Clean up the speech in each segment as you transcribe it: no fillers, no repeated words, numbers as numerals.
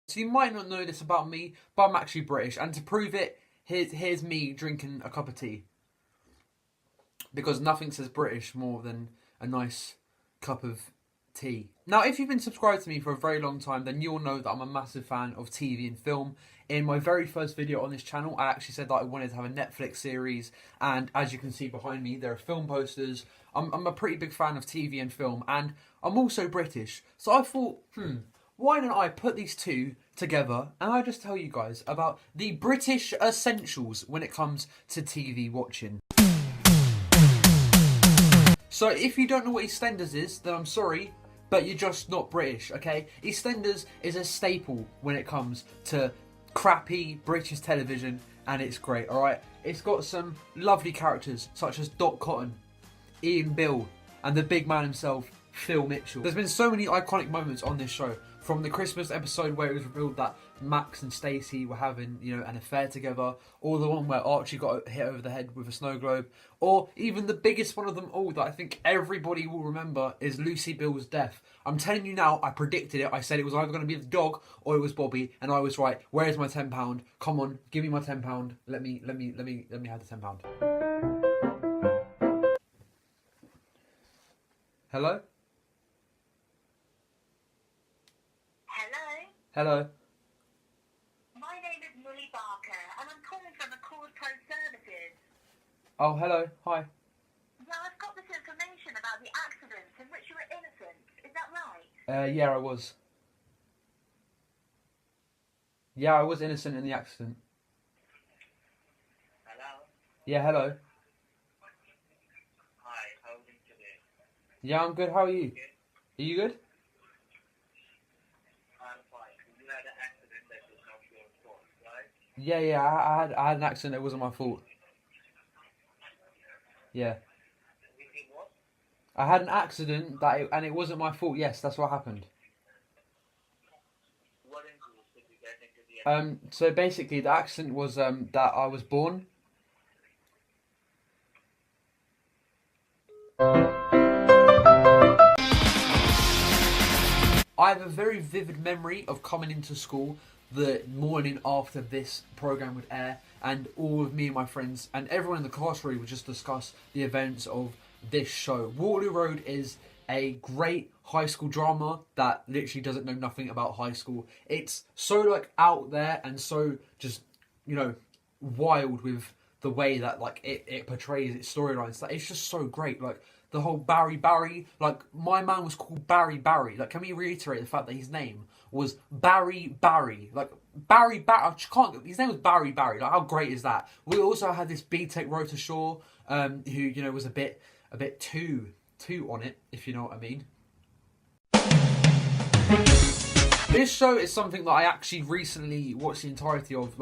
So you might not know this about me, but I'm actually British. And to prove it, here's me drinking a cup of tea. Because nothing says British more than a nice cup of tea. Now, if you've been subscribed to me for a very long time, then you'll know that I'm a massive fan of TV and film. In my very first video on this channel, I actually said that I wanted to have a Netflix series. And as you can see behind me, there are film posters. I'm a pretty big fan of TV and film. And I'm also British. So I thought, why don't I put these two together and I just tell you guys about the British essentials when it comes to TV watching. So if you don't know what EastEnders is, then I'm sorry, but you're just not British, okay? EastEnders is a staple when it comes to crappy British television, and it's great, alright? It's got some lovely characters such as Dot Cotton, Ian Bill, and the big man himself, Phil Mitchell. There's been so many iconic moments on this show, from the Christmas episode where it was revealed that Max and Stacey were having, an affair together, or the one where Archie got hit over the head with a snow globe, or even the biggest one of them all that I think everybody will remember is Lucy Bill's death. I'm telling you now, I predicted it. I said it was either going to be the dog or it was Bobby, and I was right. Where's my £10? Come on, give me my £10. Let me have the £10. Hello? Hello. My name is Millie Barker, and I'm calling from Accord Pro Services. Oh, hello. Hi. Yeah, I've got this information about the accident in which you were innocent. Is that right? Yeah, I was. Yeah, I was innocent in the accident. Hello? Yeah, hello. Hi, how are you today? Yeah, I'm good. How are you? Okay. Are you good? I'm fine. You had an accident that was not your fault, right? Yeah, I had an accident. It wasn't my fault. Yeah. Anything what? I had an accident and it wasn't my fault. Yes, that's what happened. What injuries did you get into the accident? So basically the accident was that I was born. I have a very vivid memory of coming into school the morning after this programme would air, and all of me and my friends and everyone in the classroom would just discuss the events of this show. Waterloo Road is a great high school drama that literally doesn't know nothing about high school. It's so out there and so just, wild with the way that it portrays its storylines. It's just so great. The whole Barry, my man was called Barry. Can we reiterate the fact that his name was Barry? His name was Barry. How great is that? We also had this B-Tech Rota Shaw, who, was a bit too on it, if you know what I mean. This show is something that I actually recently watched the entirety of,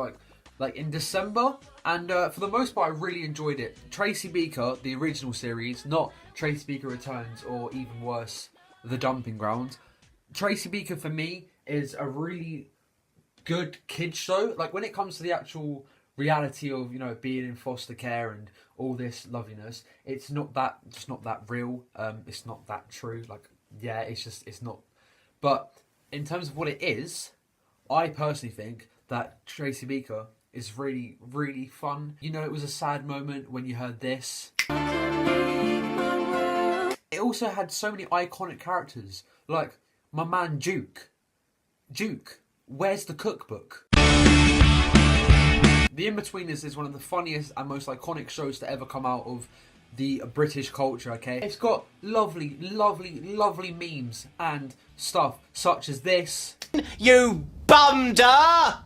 in December, and for the most part I really enjoyed it. Tracy Beaker, the original series, not Tracy Beaker Returns or even worse, The Dumping Ground. Tracy Beaker for me is a really good kids show. When it comes to the actual reality of being in foster care and all this loveliness, it's not that real. It's not that true. It's not. But in terms of what it is, I personally think that Tracy Beaker is really, really fun. It was a sad moment when you heard this. It also had so many iconic characters, like my man Duke. Duke, where's the cookbook? The In-Betweeners is one of the funniest and most iconic shows to ever come out of the British culture, okay? It's got lovely memes and stuff, such as this. You bumder!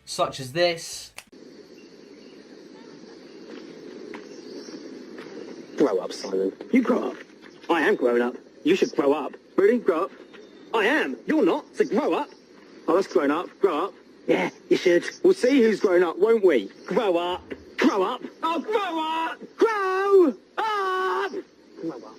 Such as this. Grow up, Simon. You grow up. I am grown up. You should grow up. Really? Grow up? I am. You're not. So grow up. Oh, that's grown up. Grow up. Yeah, you should. We'll see who's grown up, won't we? Grow up. Grow up. Oh, grow up. Grow up. Grow up.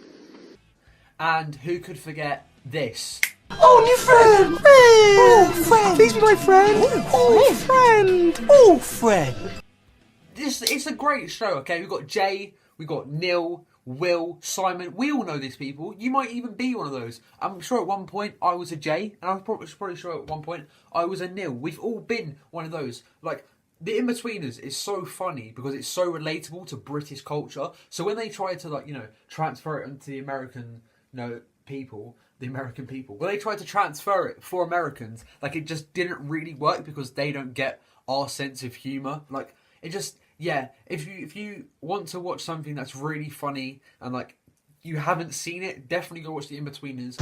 And who could forget this? Oh, new friend! Oh, friend! Please be my friend! Oh, friend! Oh, friend! It's a great show, okay? We've got Jay, we've got Neil, Will, Simon, we all know these people. You might even be one of those. I'm sure at one point I was a J, and I'm probably sure at one point I was a Neil. We've all been one of those. Like, the In-Betweeners is so funny because it's so relatable to British culture. So when they try to, like, you know, transfer it into the American, you know, people, the American people, when they tried to transfer it for Americans, like, it just didn't really work because they don't get our sense of humour. Like, it just, yeah, if you want to watch something that's really funny and, like, you haven't seen it, definitely go watch the In-Betweeners.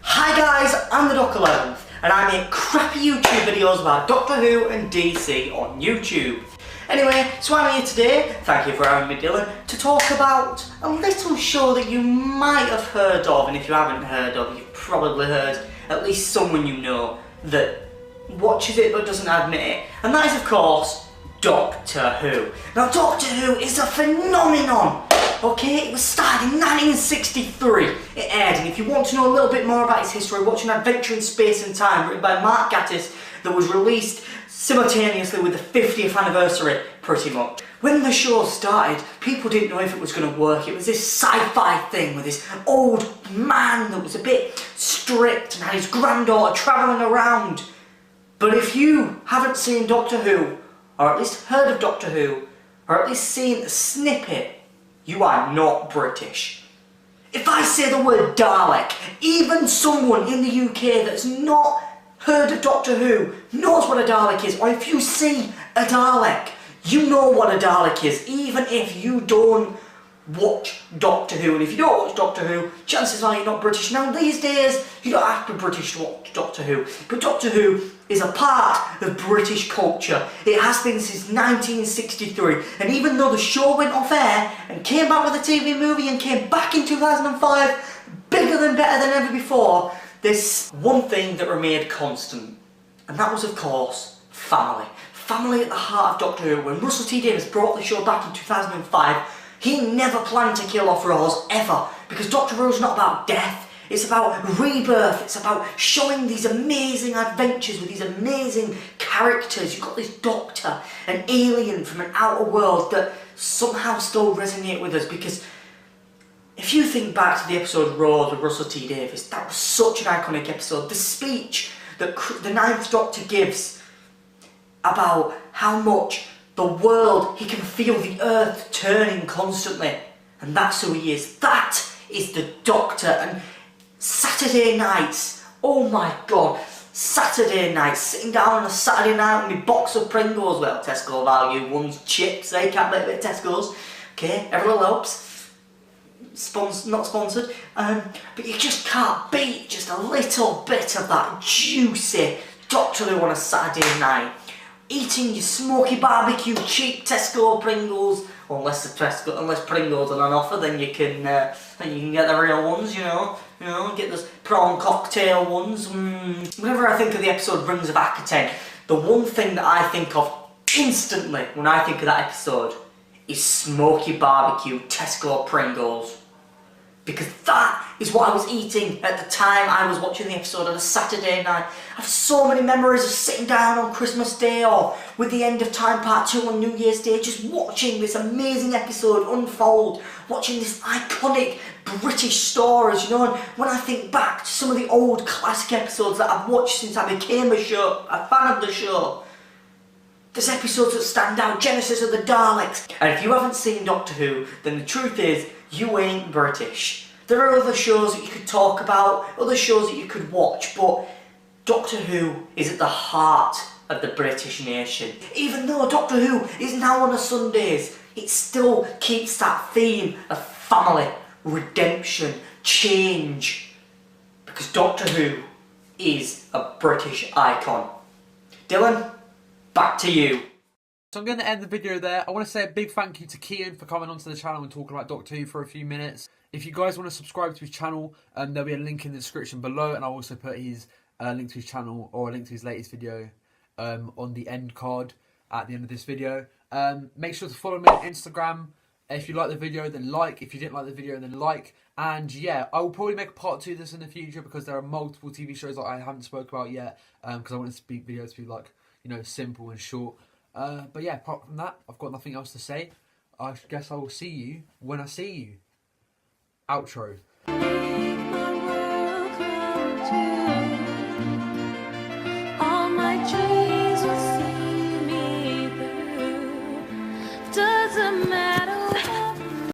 Hi guys, I'm the Doc 11th, and I make crappy YouTube videos about Doctor Who and DC on YouTube. Anyway, so I'm here today, thank you for having me, Dylan, to talk about a little show that you might have heard of, and if you haven't heard of, you've probably heard at least someone you know that watches it but doesn't admit it, and that is, of course, Doctor Who. Now, Doctor Who is a phenomenon. Okay, it was started in 1963. It aired, and if you want to know a little bit more about its history, watch An Adventure in Space and Time, written by Mark Gatiss, that was released simultaneously with the 50th anniversary, pretty much. When the show started, people didn't know if it was going to work. It was this sci-fi thing with this old man that was a bit strict and had his granddaughter travelling around. But if you haven't seen Doctor Who, or at least heard of Doctor Who, or at least seen a snippet, you are not British. If I say the word Dalek, even someone in the UK that's not heard of Doctor Who knows what a Dalek is. Or if you see a Dalek, you know what a Dalek is, even if you don't watch Doctor Who. And if you don't watch Doctor Who, chances are you're not British. Now, these days, you don't have to be British to watch Doctor Who, but Doctor Who is a part of British culture. It has been since 1963, and even though the show went off air and came back with a TV movie and came back in 2005, bigger than better than ever before, there's one thing that remained constant, and that was, of course, family. Family at the heart of Doctor Who. When Russell T Davies brought the show back in 2005, he never planned to kill off Rose, ever, because Doctor Who is not about death. It's about rebirth. It's about showing these amazing adventures with these amazing characters. You've got this Doctor, an alien from an outer world that somehow still resonate with us, because if you think back to the episode Rose with Russell T Davies, that was such an iconic episode. The speech that the Ninth Doctor gives about how much the world, he can feel the earth turning constantly, and that's who he is. That is the Doctor. And Saturday nights, oh my god, Saturday nights, sitting down on a Saturday night with my box of Pringles, well, Tesco value ones, chips, they can't make it at Tesco's, okay, every little helps, not sponsored, but you just can't beat just a little bit of that juicy Doctor Who on a Saturday night. Eating your smoky barbecue cheap Tesco Pringles, unless Pringles are on offer, then you can get the real ones, you know, get those prawn cocktail ones. Whenever I think of the episode Rings of Akhaten, the one thing that I think of instantly when I think of that episode is smoky barbecue Tesco Pringles. Because that is what I was eating at the time I was watching the episode on a Saturday night. I have so many memories of sitting down on Christmas Day or with the End of Time Part 2 on New Year's Day, just watching this amazing episode unfold, watching this iconic British stories, you know. And when I think back to some of the old classic episodes that I've watched since I became a fan of the show, there's episodes that stand out. Genesis of the Daleks. And if you haven't seen Doctor Who, then the truth is, you ain't British. There are other shows that you could talk about, other shows that you could watch, but Doctor Who is at the heart of the British nation. Even though Doctor Who is now on a Sundays, it still keeps that theme of family, redemption, change. Because Doctor Who is a British icon. Dylan, back to you. So I'm going to end the video there. I want to say a big thank you to Kian for coming onto the channel and talking about Doctor Who for a few minutes. If you guys want to subscribe to his channel, there'll be a link in the description below, and I'll also put his link to his channel or a link to his latest video on the end card at the end of this video. Make sure to follow me on Instagram. If you like the video, then like. If you didn't like the video, then like. And yeah, I will probably make a part 2 of this in the future because there are multiple TV shows that I haven't spoke about yet, because I want this video to be, like, you know, simple and short. But yeah, apart from that, I've got nothing else to say. I guess I will see you when I see you. Outro. All my dreams will see me through. Doesn't matter.